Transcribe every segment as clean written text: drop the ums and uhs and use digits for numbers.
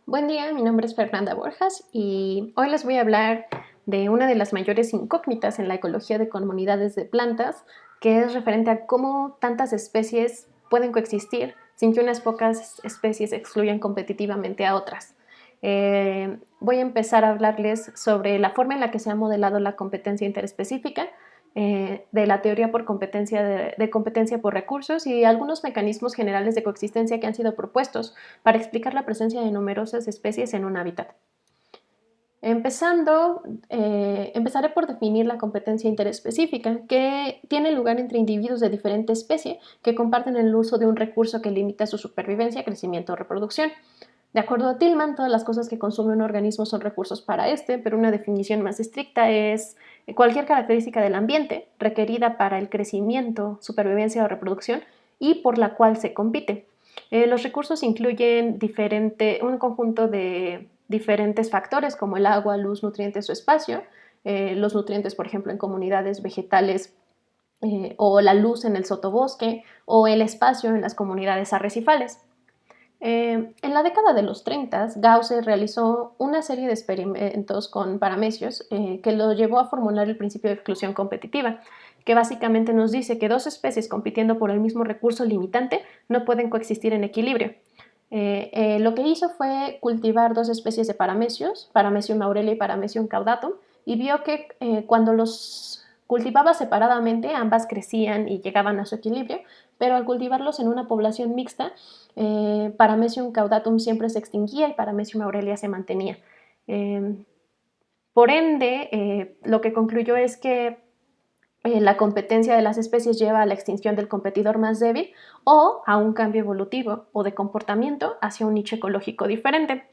Buen día, mi nombre es Fernanda Borjas y hoy les voy a hablar de una de las mayores incógnitas en la ecología de comunidades de plantas, que es referente a cómo tantas especies pueden coexistir sin que unas pocas especies excluyan competitivamente a otras. Voy a empezar a hablarles sobre la forma en la que se ha modelado la competencia interespecífica, de la teoría por competencia de competencia por recursos y algunos mecanismos generales de coexistencia que han sido propuestos para explicar la presencia de numerosas especies en un hábitat. Empezaré por definir la competencia interespecífica, que tiene lugar entre individuos de diferente especie que comparten el uso de un recurso que limita su supervivencia, crecimiento o reproducción. De acuerdo a Tillman, todas las cosas que consume un organismo son recursos para este, pero una definición más estricta es cualquier característica del ambiente requerida para el crecimiento, supervivencia o reproducción y por la cual se compite. Los recursos incluyen un conjunto de diferentes factores como el agua, luz, nutrientes o espacio. Los nutrientes, por ejemplo, en comunidades vegetales, o la luz en el sotobosque, o el espacio en las comunidades arrecifales. En la década de los 30, Gauss realizó una serie de experimentos con paramecios que lo llevó a formular el principio de exclusión competitiva, que básicamente nos dice que dos especies compitiendo por el mismo recurso limitante no pueden coexistir en equilibrio. Lo que hizo fue cultivar dos especies de paramecios, Paramecium aurelia y Paramecium caudatum, y vio que cuando los cultivaba separadamente ambas crecían y llegaban a su equilibrio, pero al cultivarlos en una población mixta, Paramecium caudatum siempre se extinguía y Paramecium aurelia se mantenía. Por ende, lo que concluyó es que la competencia de las especies lleva a la extinción del competidor más débil o a un cambio evolutivo o de comportamiento hacia un nicho ecológico diferente.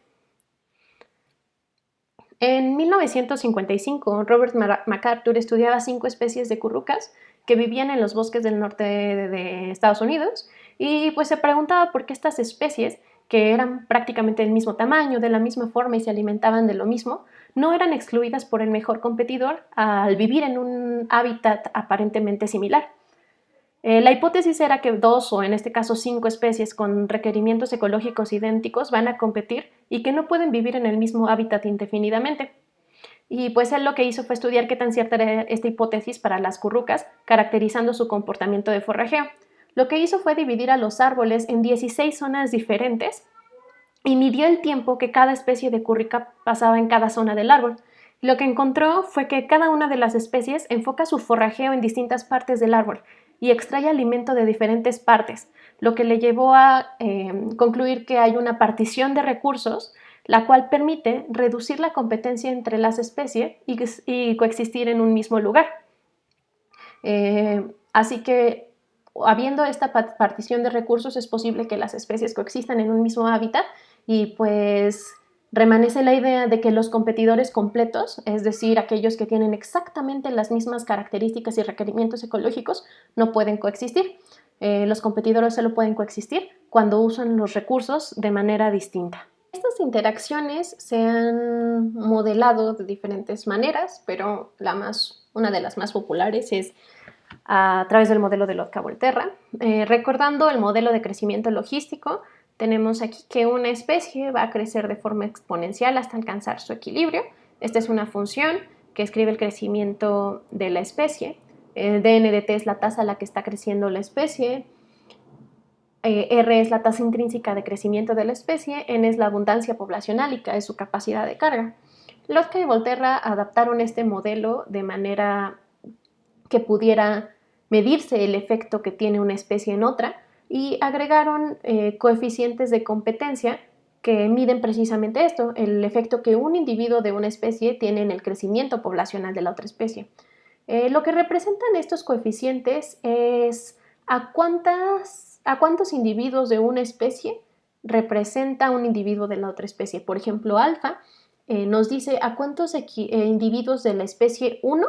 En 1955, Robert MacArthur estudiaba 5 especies de currucas que vivían en los bosques del norte de Estados Unidos y pues se preguntaba por qué estas especies, que eran prácticamente del mismo tamaño, de la misma forma y se alimentaban de lo mismo, no eran excluidas por el mejor competidor al vivir en un hábitat aparentemente similar. La hipótesis era que 2 o en este caso 5 especies con requerimientos ecológicos idénticos van a competir y que no pueden vivir en el mismo hábitat indefinidamente. Y pues él lo que hizo fue estudiar qué tan cierta era esta hipótesis para las currucas, caracterizando su comportamiento de forrajeo. Lo que hizo fue dividir a los árboles en 16 zonas diferentes y midió el tiempo que cada especie de curruca pasaba en cada zona del árbol. Lo que encontró fue que cada una de las especies enfoca su forrajeo en distintas partes del árbol y extrae alimento de diferentes partes, lo que le llevó a concluir que hay una partición de recursos, la cual permite reducir la competencia entre las especies y coexistir en un mismo lugar. Así que, habiendo esta partición de recursos, es posible que las especies coexistan en un mismo hábitat y pues remanece la idea de que los competidores completos, es decir, aquellos que tienen exactamente las mismas características y requerimientos ecológicos, no pueden coexistir. Los competidores solo pueden coexistir cuando usan los recursos de manera distinta. Estas interacciones se han modelado de diferentes maneras, pero una de las más populares es a través del modelo de Lotka-Volterra. Recordando el modelo de crecimiento logístico, tenemos aquí que una especie va a crecer de forma exponencial hasta alcanzar su equilibrio. Esta es una función que escribe el crecimiento de la especie. El dn de t es la tasa a la que está creciendo la especie. R es la tasa intrínseca de crecimiento de la especie. N es la abundancia poblacional y K es su capacidad de carga. Lotka y Volterra adaptaron este modelo de manera que pudiera medirse el efecto que tiene una especie en otra y agregaron coeficientes de competencia que miden precisamente esto, el efecto que un individuo de una especie tiene en el crecimiento poblacional de la otra especie. Lo que representan estos coeficientes es a cuántos individuos de una especie representa un individuo de la otra especie. Por ejemplo, alfa nos dice a cuántos individuos de la especie 1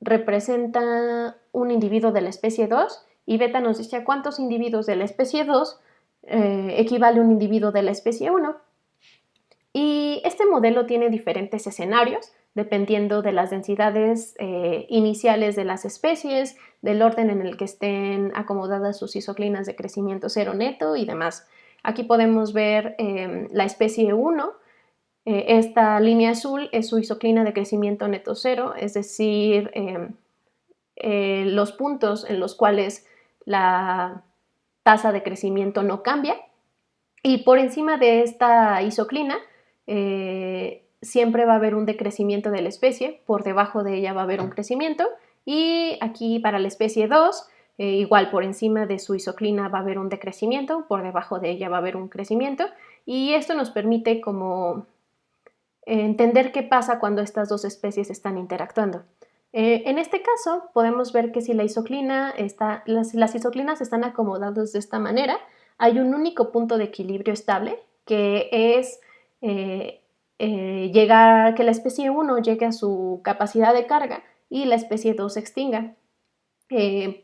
representa un individuo de la especie 2 y beta nos dice a cuántos individuos de la especie 2 equivale un individuo de la especie 1. Y este modelo tiene diferentes escenarios dependiendo de las densidades iniciales de las especies, del orden en el que estén acomodadas sus isoclinas de crecimiento cero neto y demás. Aquí podemos ver la especie 1. Esta línea azul es su isoclina de crecimiento neto cero, es decir, los puntos en los cuales la tasa de crecimiento no cambia. Y por encima de esta isoclina siempre va a haber un decrecimiento de la especie, por debajo de ella va a haber un crecimiento, y aquí para la especie 2, igual por encima de su isoclina va a haber un decrecimiento, por debajo de ella va a haber un crecimiento, y esto nos permite como entender qué pasa cuando estas dos especies están interactuando. En este caso podemos ver que si la isoclina las isoclinas están acomodadas de esta manera, hay un único punto de equilibrio estable, que es que la especie 1 llegue a su capacidad de carga y la especie 2 se extinga.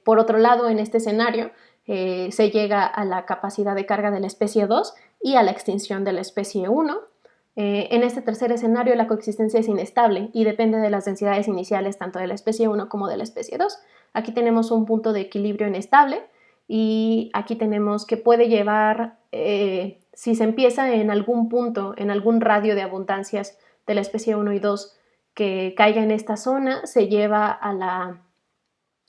Por otro lado, en este escenario se llega a la capacidad de carga de la especie 2 y a la extinción de la especie 1. En este tercer escenario la coexistencia es inestable y depende de las densidades iniciales tanto de la especie 1 como de la especie 2. Aquí tenemos un punto de equilibrio inestable y aquí tenemos que puede llevar, si se empieza en algún punto, en algún radio de abundancias de la especie 1 y 2 que caiga en esta zona, se lleva a la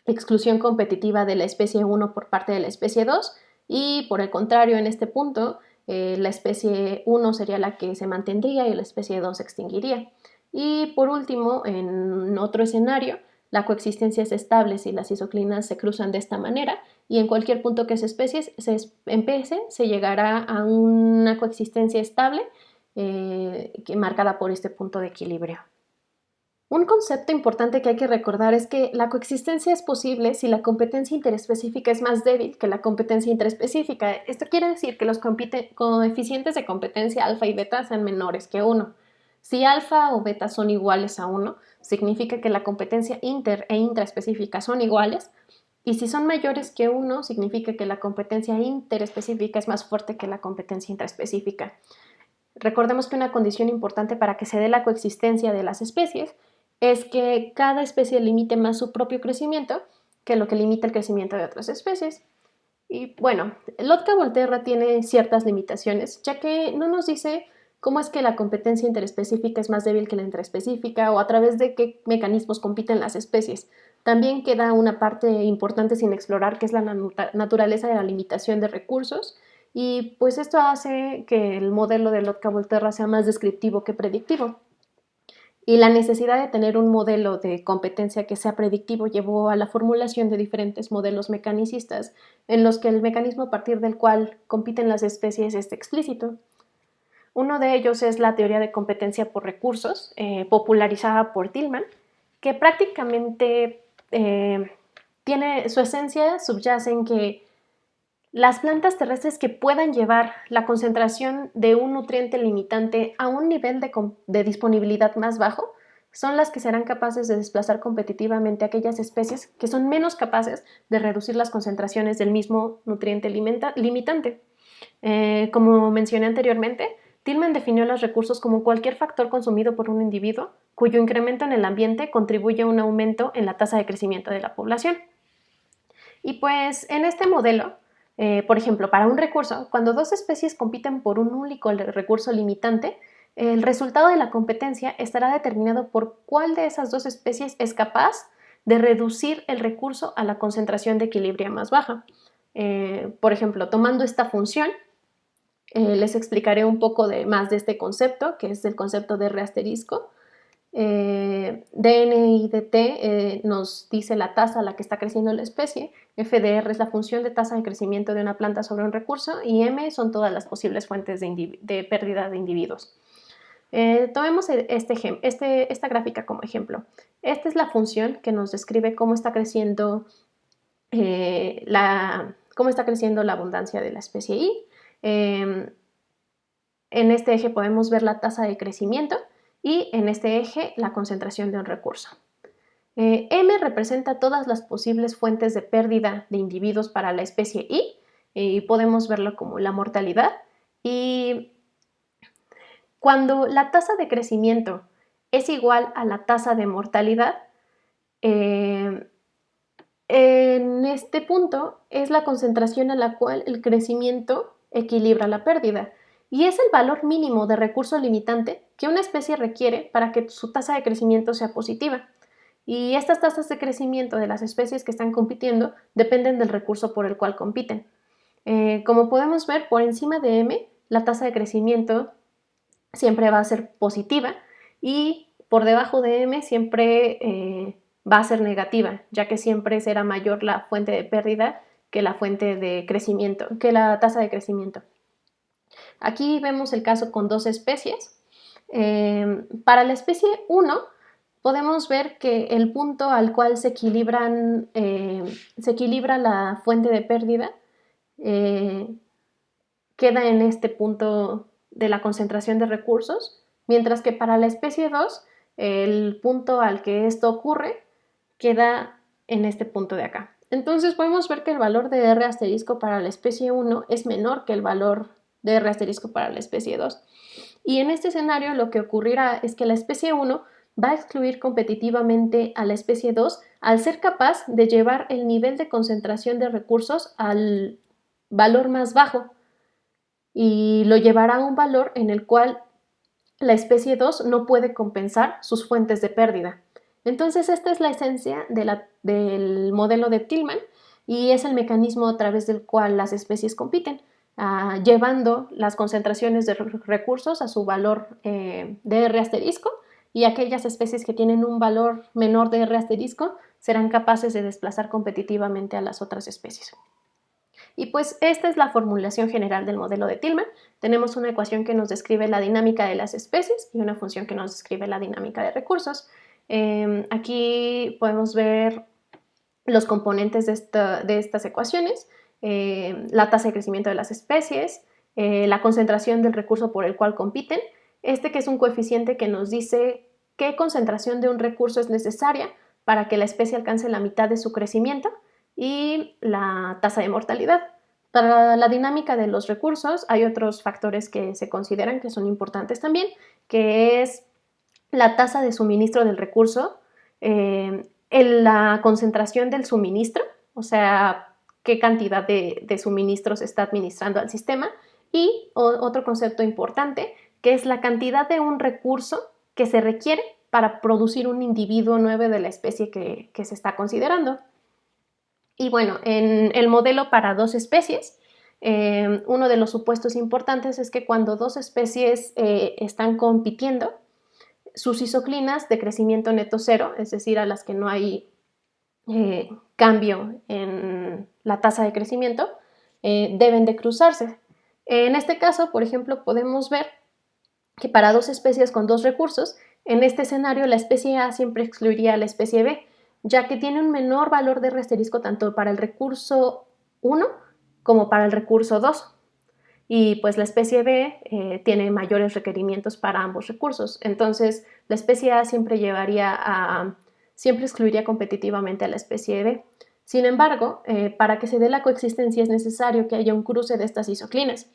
exclusión competitiva de la especie 1 por parte de la especie 2 y por el contrario en este punto la especie 1 sería la que se mantendría y la especie 2 se extinguiría. Y por último, en otro escenario, la coexistencia es estable si las isoclinas se cruzan de esta manera y en cualquier punto que se empiece se llegará a una coexistencia estable marcada por este punto de equilibrio. Un concepto importante que hay que recordar es que la coexistencia es posible si la competencia interespecífica es más débil que la competencia intraespecífica. Esto quiere decir que los coeficientes de competencia alfa y beta sean menores que 1. Si alfa o beta son iguales a 1, significa que la competencia inter e intraespecífica son iguales, y si son mayores que 1, significa que la competencia interespecífica es más fuerte que la competencia intraespecífica. Recordemos que una condición importante para que se dé la coexistencia de las especies es que cada especie limite más su propio crecimiento que lo que limita el crecimiento de otras especies. Y bueno, Lotka-Volterra tiene ciertas limitaciones, ya que no nos dice cómo es que la competencia interespecífica es más débil que la intraespecífica o a través de qué mecanismos compiten las especies. También queda una parte importante sin explorar, que es la naturaleza de la limitación de recursos, y pues esto hace que el modelo de Lotka-Volterra sea más descriptivo que predictivo. Y la necesidad de tener un modelo de competencia que sea predictivo llevó a la formulación de diferentes modelos mecanicistas en los que el mecanismo a partir del cual compiten las especies es explícito. Uno de ellos es la teoría de competencia por recursos, popularizada por Tillman, que prácticamente tiene su esencia, subyace en que las plantas terrestres que puedan llevar la concentración de un nutriente limitante a un nivel de disponibilidad más bajo son las que serán capaces de desplazar competitivamente a aquellas especies que son menos capaces de reducir las concentraciones del mismo nutriente limitante. Como mencioné anteriormente, Tillman definió los recursos como cualquier factor consumido por un individuo cuyo incremento en el ambiente contribuye a un aumento en la tasa de crecimiento de la población. Y pues en este modelo, por ejemplo, para un recurso, cuando dos especies compiten por un único recurso limitante, el resultado de la competencia estará determinado por cuál de esas dos especies es capaz de reducir el recurso a la concentración de equilibrio más baja. Por ejemplo, tomando esta función, les explicaré un poco más de este concepto, que es el concepto de R asterisco. dn y dt nos dice la tasa a la que está creciendo la especie, FDR es la función de tasa de crecimiento de una planta sobre un recurso y M son todas las posibles fuentes de pérdida de individuos. Tomemos esta gráfica como ejemplo. Esta es la función que nos describe cómo está creciendo la abundancia de la especie Y. En este eje podemos ver la tasa de crecimiento y en este eje la concentración de un recurso. M representa todas las posibles fuentes de pérdida de individuos para la especie Y y podemos verlo como la mortalidad. Y cuando la tasa de crecimiento es igual a la tasa de mortalidad, en este punto es la concentración a la cual el crecimiento equilibra la pérdida y es el valor mínimo de recurso limitante que una especie requiere para que su tasa de crecimiento sea positiva. Y estas tasas de crecimiento de las especies que están compitiendo dependen del recurso por el cual compiten. Como podemos ver, por encima de m, la tasa de crecimiento siempre va a ser positiva y por debajo de m siempre va a ser negativa, ya que siempre será mayor la fuente de pérdida que la fuente de crecimiento, que la tasa de crecimiento. Aquí vemos el caso con dos especies. Para la especie 1 podemos ver que el punto al cual se equilibra la fuente de pérdida queda en este punto de la concentración de recursos, mientras que para la especie 2 el punto al que esto ocurre queda en este punto de acá. Entonces podemos ver que el valor de R asterisco para la especie 1 es menor que el valor de R asterisco para la especie 2. Y en este escenario lo que ocurrirá es que la especie 1 va a excluir competitivamente a la especie 2 al ser capaz de llevar el nivel de concentración de recursos al valor más bajo y lo llevará a un valor en el cual la especie 2 no puede compensar sus fuentes de pérdida. Entonces esta es la esencia del modelo de Tillman y es el mecanismo a través del cual las especies compiten, llevando las concentraciones de recursos a su valor de R asterisco, y aquellas especies que tienen un valor menor de R asterisco serán capaces de desplazar competitivamente a las otras especies. Y pues esta es la formulación general del modelo de Tillman. Tenemos una ecuación que nos describe la dinámica de las especies y una función que nos describe la dinámica de recursos. Aquí podemos ver los componentes de estas ecuaciones, la tasa de crecimiento de las especies, la concentración del recurso por el cual compiten, que es un coeficiente que nos dice qué concentración de un recurso es necesaria para que la especie alcance la mitad de su crecimiento, y la tasa de mortalidad. Para la dinámica de los recursos hay otros factores que se consideran que son importantes también, que es la tasa de suministro del recurso, la concentración del suministro, o sea, qué cantidad de suministros se está administrando al sistema, y otro concepto importante, que es la cantidad de un recurso que se requiere para producir un individuo nuevo de la especie que se está considerando. Y bueno, en el modelo para dos especies, uno de los supuestos importantes es que cuando dos especies están compitiendo, sus isoclinas de crecimiento neto cero, es decir, a las que no hay cambio en la tasa de crecimiento, deben de cruzarse. En este caso, por ejemplo, podemos ver que para dos especies con dos recursos, en este escenario la especie A siempre excluiría a la especie B, ya que tiene un menor valor de R asterisco tanto para el recurso 1 como para el recurso 2. Y pues la especie B tiene mayores requerimientos para ambos recursos. Entonces la especie A siempre excluiría competitivamente a la especie B. Sin embargo, para que se dé la coexistencia es necesario que haya un cruce de estas isoclinas.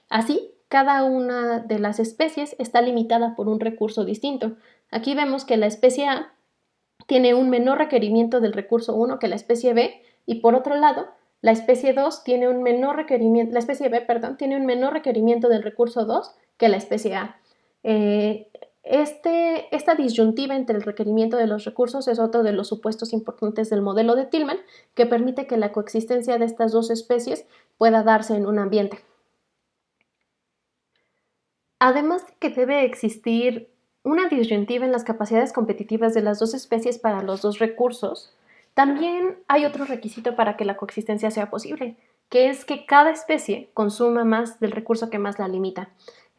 Así, cada una de las especies está limitada por un recurso distinto. Aquí vemos que la especie A tiene un menor requerimiento del recurso 1 que la especie B, y por otro lado, la especie 2 tiene un menor requerimiento, la especie B, perdón, tiene un menor requerimiento del recurso 2 que la especie A. Esta disyuntiva entre el requerimiento de los recursos es otro de los supuestos importantes del modelo de Tillman, que permite que la coexistencia de estas dos especies pueda darse en un ambiente. Además de que debe existir una disyuntiva en las capacidades competitivas de las dos especies para los dos recursos, también hay otro requisito para que la coexistencia sea posible, que es que cada especie consuma más del recurso que más la limita.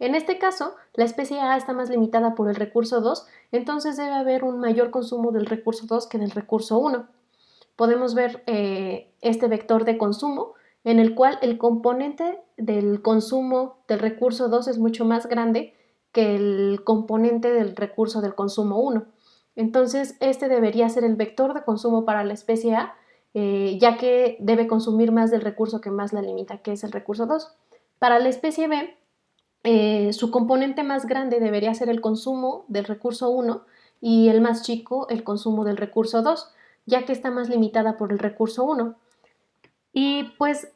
En este caso, la especie A está más limitada por el recurso 2, entonces debe haber un mayor consumo del recurso 2 que del recurso 1. Podemos ver este vector de consumo en el cual el componente del consumo del recurso 2 es mucho más grande que el componente del recurso del consumo 1. Entonces, este debería ser el vector de consumo para la especie A, ya que debe consumir más del recurso que más la limita, que es el recurso 2. Para la especie B, su componente más grande debería ser el consumo del recurso 1 y el más chico el consumo del recurso 2, ya que está más limitada por el recurso 1. Y pues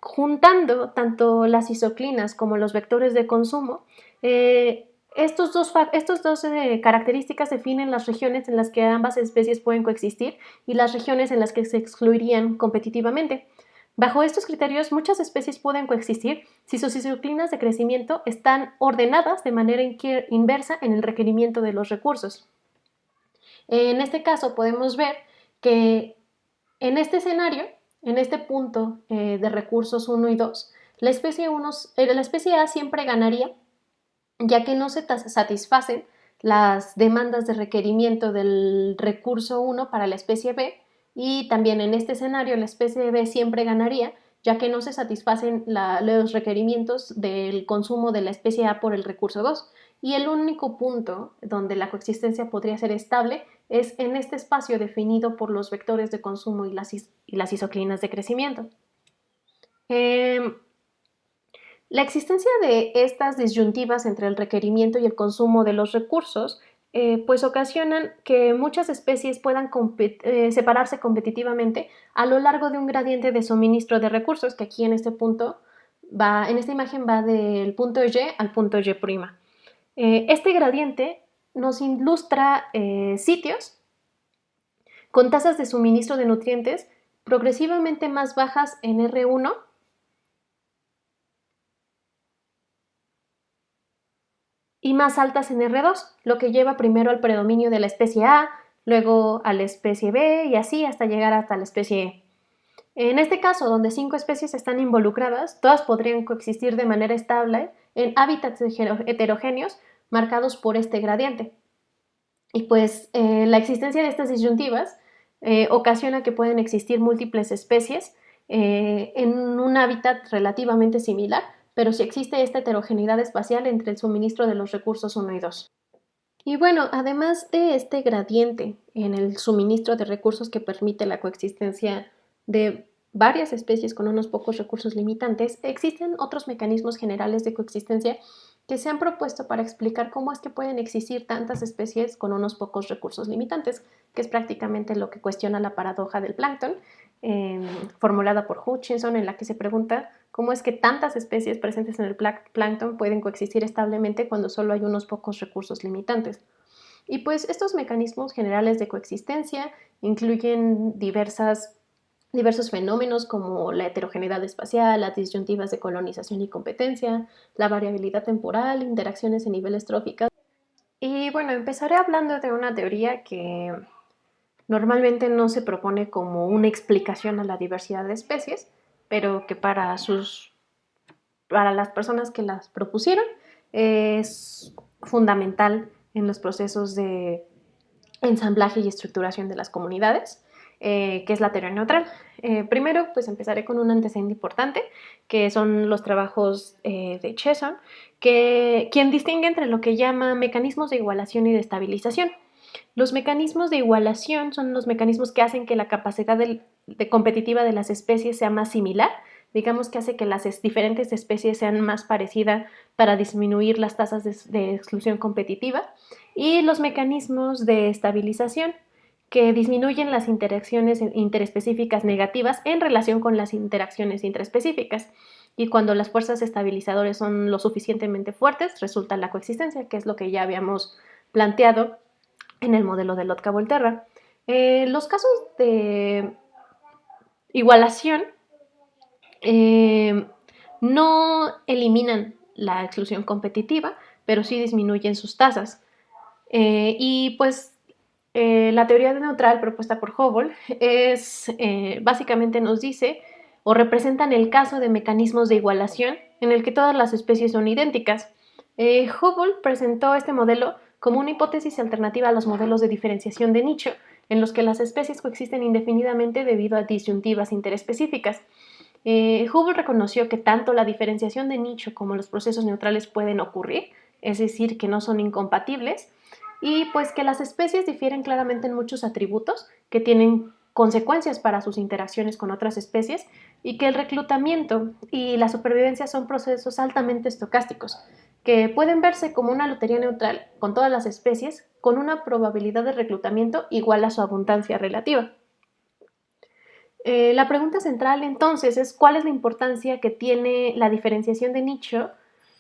juntando tanto las isoclinas como los vectores de consumo, estos dos características definen las regiones en las que ambas especies pueden coexistir y las regiones en las que se excluirían competitivamente. Bajo estos criterios, muchas especies pueden coexistir si sus isoclinas de crecimiento están ordenadas de manera inversa en el requerimiento de los recursos. En este caso podemos ver que en este escenario, en este punto de recursos 1 y 2, la especie A siempre ganaría, ya que no se satisfacen las demandas de requerimiento del recurso 1 para la especie B, y también en este escenario la especie B siempre ganaría, ya que no se satisfacen los requerimientos del consumo de la especie A por el recurso 2. Y el único punto donde la coexistencia podría ser estable es en este espacio definido por los vectores de consumo y las isoclinas de crecimiento. La existencia de estas disyuntivas entre el requerimiento y el consumo de los recursos pues ocasionan que muchas especies puedan separarse competitivamente a lo largo de un gradiente de suministro de recursos, que aquí en este punto en esta imagen va del punto Y al punto Y'. Este gradiente nos ilustra sitios con tasas de suministro de nutrientes progresivamente más bajas en R1 y más altas en R2, lo que lleva primero al predominio de la especie A, luego a la especie B y así hasta llegar hasta la especie E. En este caso, donde 5 especies están involucradas, todas podrían coexistir de manera estable en hábitats heterogéneos marcados por este gradiente. Y pues la existencia de estas disyuntivas ocasiona que pueden existir múltiples especies en un hábitat relativamente similar, pero si existe esta heterogeneidad espacial entre el suministro de los recursos 1 y 2. Y bueno, además de este gradiente en el suministro de recursos que permite la coexistencia de varias especies con unos pocos recursos limitantes, existen otros mecanismos generales de coexistencia que se han propuesto para explicar cómo es que pueden existir tantas especies con unos pocos recursos limitantes, que es prácticamente lo que cuestiona la paradoja del plancton, formulada por Hutchinson, en la que se pregunta cómo es que tantas especies presentes en el plancton pueden coexistir establemente cuando solo hay unos pocos recursos limitantes. Y pues estos mecanismos generales de coexistencia incluyen diversos fenómenos como la heterogeneidad espacial, las disyuntivas de colonización y competencia, la variabilidad temporal, interacciones en niveles tróficos. Y bueno, empezaré hablando de una teoría que normalmente no se propone como una explicación a la diversidad de especies, pero que para las personas que las propusieron es fundamental en los procesos de ensamblaje y estructuración de las comunidades, que es la teoría neutral. Primero, pues empezaré con un antecedente importante, que son los trabajos de Chesson, quien distingue entre lo que llama mecanismos de igualación y de estabilización. Los mecanismos de igualación son los mecanismos que hacen que la capacidad competitiva de las especies sea más similar, digamos que hace que las diferentes especies sean más parecidas para disminuir las tasas de exclusión competitiva, y los mecanismos de estabilización, que disminuyen las interacciones interespecíficas negativas en relación con las interacciones intraespecíficas. Y cuando las fuerzas estabilizadoras son lo suficientemente fuertes, resulta la coexistencia, que es lo que ya habíamos planteado en el modelo de Lotka-Volterra. Los casos de igualación no eliminan la exclusión competitiva, pero sí disminuyen sus tasas. Y pues la teoría neutral propuesta por Hubble básicamente nos dice o representan el caso de mecanismos de igualación en el que todas las especies son idénticas. Hubble presentó este modelo como una hipótesis alternativa a los modelos de diferenciación de nicho, en los que las especies coexisten indefinidamente debido a disyuntivas interespecíficas. Hubble reconoció que tanto la diferenciación de nicho como los procesos neutrales pueden ocurrir, es decir, que no son incompatibles, y pues que las especies difieren claramente en muchos atributos que tienen consecuencias para sus interacciones con otras especies, y que el reclutamiento y la supervivencia son procesos altamente estocásticos, que pueden verse como una lotería neutral con todas las especies, con una probabilidad de reclutamiento igual a su abundancia relativa. La pregunta central entonces es cuál es la importancia que tiene la diferenciación de nicho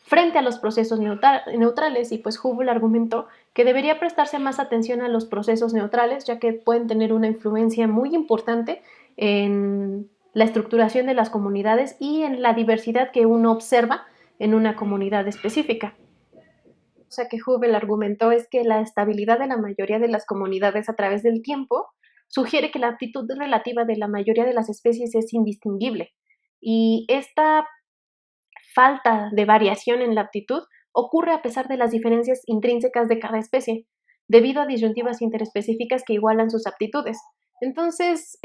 frente a los procesos neutrales, y pues Hubble argumentó que debería prestarse más atención a los procesos neutrales, ya que pueden tener una influencia muy importante en la estructuración de las comunidades y en la diversidad que uno observa en una comunidad específica. O sea, que Hubble argumentó es que la estabilidad de la mayoría de las comunidades a través del tiempo sugiere que la aptitud relativa de la mayoría de las especies es indistinguible. Y esta falta de variación en la aptitud ocurre a pesar de las diferencias intrínsecas de cada especie, debido a disyuntivas interespecíficas que igualan sus aptitudes. Entonces,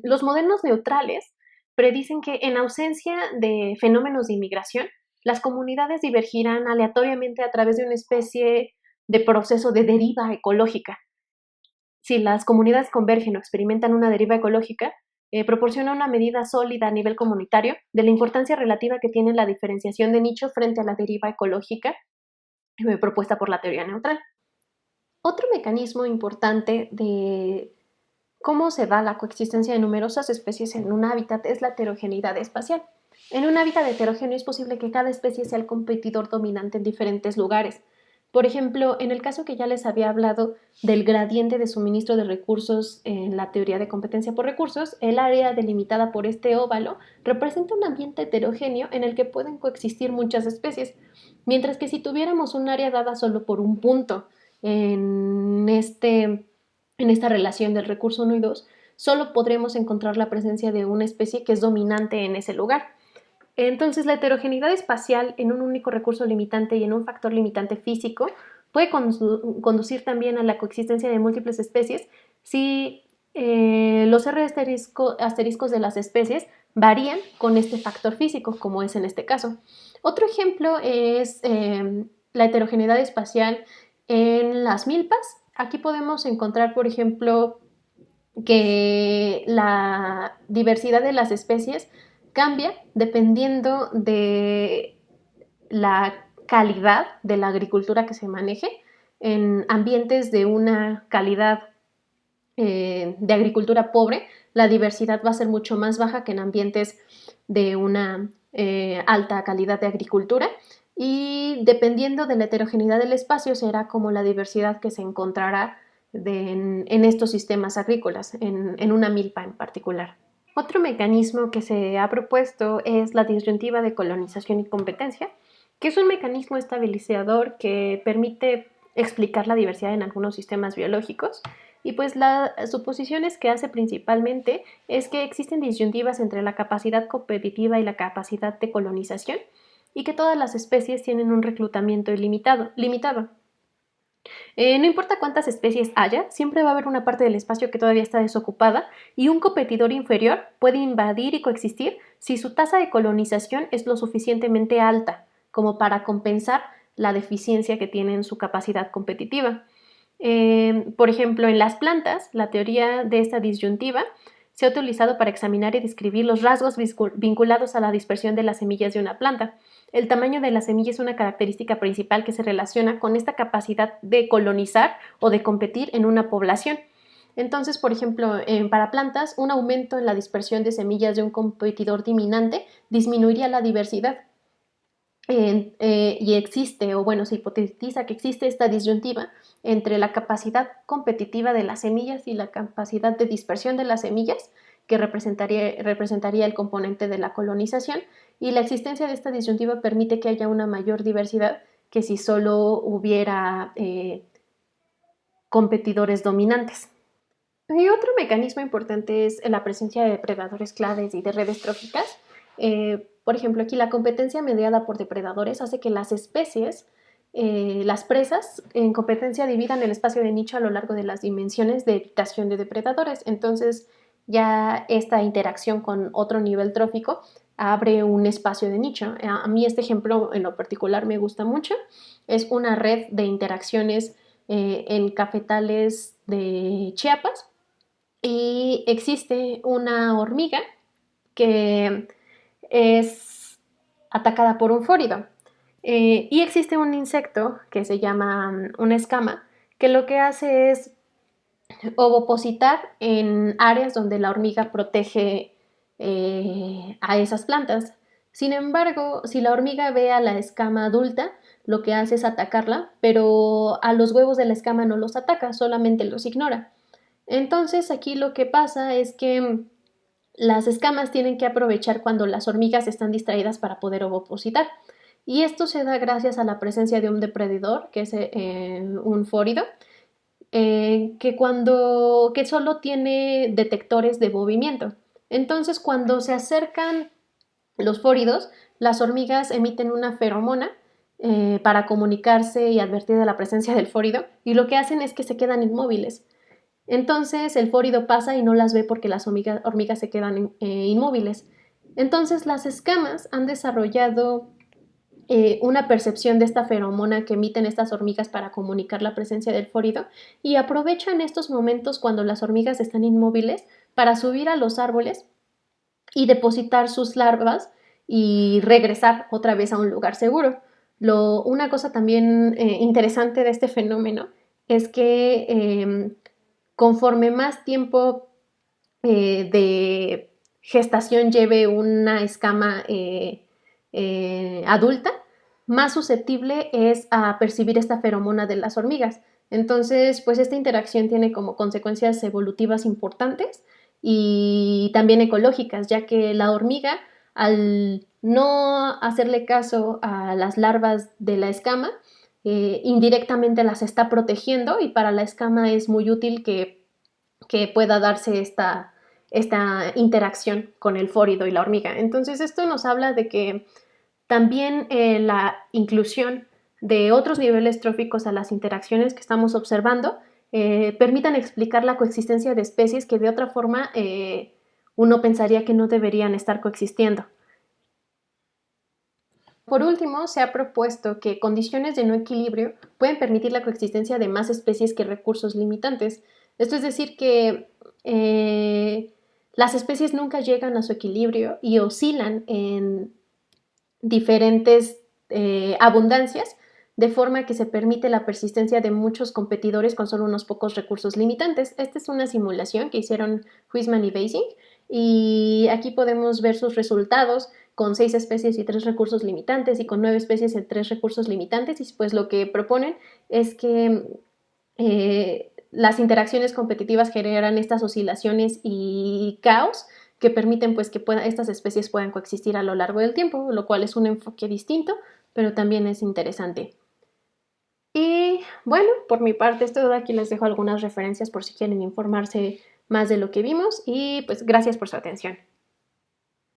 los modelos neutrales predicen que en ausencia de fenómenos de inmigración, las comunidades divergirán aleatoriamente a través de una especie de proceso de deriva ecológica. Si las comunidades convergen o experimentan una deriva ecológica, proporciona una medida sólida a nivel comunitario de la importancia relativa que tiene la diferenciación de nicho frente a la deriva ecológica propuesta por la teoría neutral. Otro mecanismo importante de cómo se da la coexistencia de numerosas especies en un hábitat es la heterogeneidad espacial. En un hábitat heterogéneo es posible que cada especie sea el competidor dominante en diferentes lugares. Por ejemplo, en el caso que ya les había hablado del gradiente de suministro de recursos en la teoría de competencia por recursos, el área delimitada por este óvalo representa un ambiente heterogéneo en el que pueden coexistir muchas especies, mientras que si tuviéramos un área dada solo por un punto en esta relación del recurso 1 y 2, solo podremos encontrar la presencia de una especie que es dominante en ese lugar. Entonces, la heterogeneidad espacial en un único recurso limitante y en un factor limitante físico puede conducir también a la coexistencia de múltiples especies si los R asteriscos de las especies varían con este factor físico, como es en este caso. Otro ejemplo es la heterogeneidad espacial en las milpas. Aquí podemos encontrar, por ejemplo, que la diversidad de las especies cambia dependiendo de la calidad de la agricultura que se maneje. En ambientes de una calidad de agricultura pobre, la diversidad va a ser mucho más baja que en ambientes de una alta calidad de agricultura, y dependiendo de la heterogeneidad del espacio será como la diversidad que se encontrará en estos sistemas agrícolas, en una milpa en particular. Otro mecanismo que se ha propuesto es la disyuntiva de colonización y competencia, que es un mecanismo estabilizador que permite explicar la diversidad en algunos sistemas biológicos. Y pues las suposiciones que hace principalmente es que existen disyuntivas entre la capacidad competitiva y la capacidad de colonización, y que todas las especies tienen un reclutamiento limitado. No importa cuántas especies haya, siempre va a haber una parte del espacio que todavía está desocupada, y un competidor inferior puede invadir y coexistir si su tasa de colonización es lo suficientemente alta como para compensar la deficiencia que tiene en su capacidad competitiva. Por ejemplo, en las plantas, la teoría de esta disyuntiva se ha utilizado para examinar y describir los rasgos vinculados a la dispersión de las semillas de una planta. El tamaño de la semilla es una característica principal que se relaciona con esta capacidad de colonizar o de competir en una población. Entonces, por ejemplo, para plantas, un aumento en la dispersión de semillas de un competidor dominante disminuiría la diversidad. Y existe, o bueno, se hipotetiza que existe esta disyuntiva entre la capacidad competitiva de las semillas y la capacidad de dispersión de las semillas, que representaría el componente de la colonización, y la existencia de esta disyuntiva permite que haya una mayor diversidad que si solo hubiera competidores dominantes. Y otro mecanismo importante es la presencia de depredadores claves y de redes tróficas. Por ejemplo, aquí la competencia mediada por depredadores hace que las especies, las presas en competencia dividan el espacio de nicho a lo largo de las dimensiones de evitación de depredadores. Entonces, ya esta interacción con otro nivel trófico abre un espacio de nicho. A mí este ejemplo en lo particular me gusta mucho. Es una red de interacciones en cafetales de Chiapas, y existe una hormiga que es atacada por un fórido. Y existe un insecto que se llama una escama, que lo que hace es ovopositar en áreas donde la hormiga protege a esas plantas. Sin embargo, si la hormiga ve a la escama adulta, lo que hace es atacarla, pero a los huevos de la escama no los ataca, solamente los ignora. Entonces aquí lo que pasa es que las escamas tienen que aprovechar cuando las hormigas están distraídas para poder ovopositar. Y esto se da gracias a la presencia de un depredador, que es un fórido, que solo tiene detectores de movimiento. Entonces, cuando se acercan los fóridos, las hormigas emiten una feromona para comunicarse y advertir de la presencia del fórido, y lo que hacen es que se quedan inmóviles. Entonces el fórido pasa y no las ve porque las hormigas se quedan inmóviles. Entonces las escamas han desarrollado una percepción de esta feromona que emiten estas hormigas para comunicar la presencia del fórido y aprovechan estos momentos cuando las hormigas están inmóviles para subir a los árboles y depositar sus larvas y regresar otra vez a un lugar seguro. Una cosa también interesante de este fenómeno es que conforme más tiempo de gestación lleve una escama adulta, más susceptible es a percibir esta feromona de las hormigas. Entonces, pues esta interacción tiene como consecuencias evolutivas importantes y también ecológicas, ya que la hormiga, al no hacerle caso a las larvas de la escama, indirectamente las está protegiendo, y para la escama es muy útil que pueda darse esta interacción con el fórido y la hormiga. Entonces esto nos habla de que también la inclusión de otros niveles tróficos a las interacciones que estamos observando permitan explicar la coexistencia de especies que de otra forma uno pensaría que no deberían estar coexistiendo. Por último, se ha propuesto que condiciones de no equilibrio pueden permitir la coexistencia de más especies que recursos limitantes. Esto es decir que las especies nunca llegan a su equilibrio y oscilan en diferentes abundancias, de forma que se permite la persistencia de muchos competidores con solo unos pocos recursos limitantes. Esta es una simulación que hicieron Huisman y Basing, y aquí podemos ver sus resultados con 6 especies y 3 recursos limitantes, y con 9 especies y 3 recursos limitantes, y pues lo que proponen es que las interacciones competitivas generan estas oscilaciones y caos que permiten pues que estas especies puedan coexistir a lo largo del tiempo, lo cual es un enfoque distinto, pero también es interesante. Y bueno, por mi parte es todo. Aquí les dejo algunas referencias por si quieren informarse más de lo que vimos, y pues gracias por su atención.